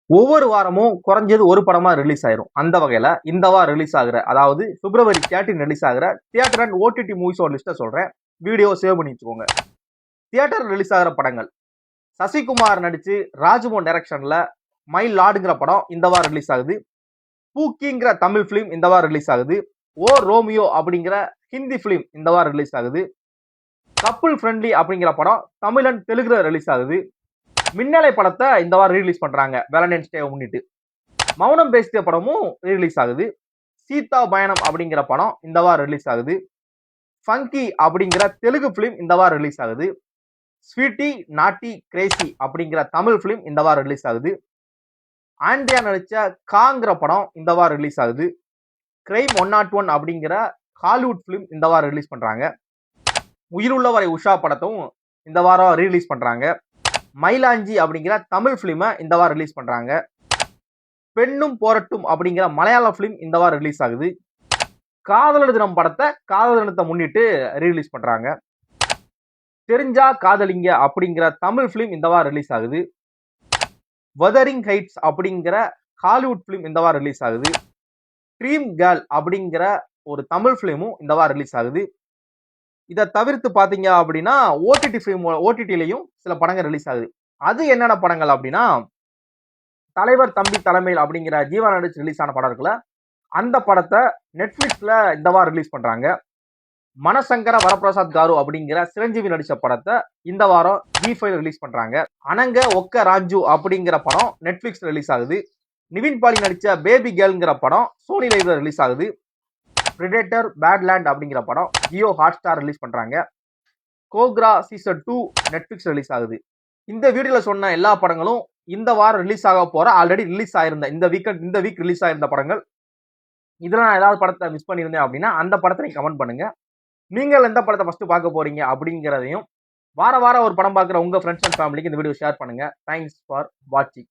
ஒவ்வொரு வாரமும் குறைஞ்சது ஒரு படமா ரிலீஸ் ஆயிரும். அந்த வகையில இந்த வாரம் ரிலீஸ் ஆகுற, அதாவது பிப்ரவரி 13 ரிலீஸ் ஆகுற தியேட்டர் அண்ட் ஓடிடி மூவிஸோட லிஸ்ட்டை சொல்றேன். வீடியோ சேவ் பண்ணி வச்சுக்கோங்க. தியேட்டர் ரிலீஸ் ஆகிற படங்கள்: சசிகுமார் நடிச்சு ராஜ்மோகன் டைரக்ஷன்ல மை லார்டுங்கிற படம் இந்த வாரம் ரிலீஸ் ஆகுது. பூக்கிங்கிற தமிழ் பிலிம் இந்த வாரம் ரிலீஸ் ஆகுது. ஓ ரோமியோ அப்படிங்கிற ஹிந்தி பிலிம் இந்த வாரம் ரிலீஸ் ஆகுது. கப்புள் ஃப்ரெண்ட்லி அப்படிங்கிற படம் தமிழ் அண்ட் தெலுங்குல ரிலீஸ் ஆகுது. மின்னலை படத்தை இந்த வாரம் ரிலீஸ் பண்றாங்க வேலண்டைன்ஸ் டே முன்னிட்டு. மௌனம் பேசிய படமும் ரிலீஸ் ஆகுது. சீதா பயணம் அப்படிங்கிற படம் இந்த வாரம் ரிலீஸ் ஆகுது. ஃபங்கி அப்படிங்கிற தெலுங்கு பிலிம் இந்த வாரம் ரிலீஸ் ஆகுது. ஸ்வீட்டி நாட்டி கிரேசி அப்படிங்கிற தமிழ் பிலிம் இந்த வாரம் ரிலீஸ் ஆகுது. ஆண்ட்ரியா நடிச்ச காங்கிற படம் இந்த வாரம் ரிலீஸ் ஆகுது. கிரைம் 101 அப்படிங்கிற ஹாலிவுட் பிலிம் இந்த வாரம் ரிலீஸ் பண்றாங்க. உயிருள்ளவரை உஷா படத்தும் இந்த வாரம் ரீலீஸ் பண்றாங்க. மயிலாஞ்சி அப்படிங்கிற தமிழ் பிலிமை இந்த வாரம் ரிலீஸ் பண்றாங்க. பெண்ணும் போரட்டும் அப்படிங்கிற மலையாள பிலிம் இந்த வாரம் ரிலீஸ் ஆகுது. காதலர் தினம் படத்தை காதலர் தினத்தை முன்னிட்டு ரீலீஸ் பண்றாங்க. தெரிஞ்சா காதலிங்க அப்படிங்கிற தமிழ் பிலிம் இந்த வாரம் ரிலீஸ் ஆகுது. வதரிங் ஹைட்ஸ் அப்படிங்கிற ஹாலிவுட் பிலிம் இந்த வாரம் ரிலீஸ் ஆகுது. ட்ரீம் கேர்ள் அப்படிங்கிற ஒரு தமிழ் பிலிமும் இந்த வாரம் ரிலீஸ் ஆகுது. இதை தவிர்த்து பாத்தீங்க அப்படின்னா ஓடிடிலையும் சில படங்கள் ரிலீஸ் ஆகுது. அது என்னென்ன படங்கள் அப்படின்னா, தலைவர் தம்பி தலைமையில் அப்படிங்கிற ஜீவா நடிச்சு ரிலீஸ் ஆன படம் இருக்குல்ல, அந்த படத்தை நெட்ஃபிளிக்ஸ்ல இந்த வாரம் ரிலீஸ் பண்றாங்க. மனசங்கர வரப்பிரசாத் காரு அப்படிங்கிற சிரஞ்சீவி நடிச்ச படத்தை இந்த வாரம் G5 ரிலீஸ் பண்றாங்க. அனங்க ஒக்க ராஞ்சு அப்படிங்கிற படம் நெட்ஃபிளிக்ஸ்ல ரிலீஸ் ஆகுது. நிவின் பாலி நடிச்ச பேபி கேர்ள்ங்கிற படம் சோனி லைவ்ல ரிலீஸ் ஆகுது. பிரெடேட்டர் பேட்லேண்ட் அப்படிங்கிற படம் ஜியோ ஹாட்ஸ்டார் ரிலீஸ் பண்றாங்க. கோக்ரா சீசன் 2 நெட்ஃபிளிக்ஸ் ரிலீஸ் ஆகுது. இந்த வீடியோல சொன்ன எல்லா படங்களும் இந்த வாரம் ரிலீஸ் ஆக போற, ஆல்ரெடி ரிலீஸ் ஆயிருந்த இந்த வீக் ரிலீஸ் ஆயிருந்த படங்கள். இதுல நான் ஏதாவது படத்தை மிஸ் பண்ணியிருந்தேன் அப்படின்னா அந்த படத்தை நீங்க கமெண்ட் பண்ணுங்க. நீங்கள் எந்த படத்தை ஃபர்ஸ்ட் பார்க்க போறீங்க அப்படிங்கிறதையும், வார வாரம் ஒரு படம் பார்க்குற உங்க ஃப்ரெண்ட்ஸ் அண்ட் ஃபேமிலிக்கு இந்த வீடியோ ஷேர் பண்ணுங்க. தேங்க்ஸ் ஃபார் வாட்சிங்.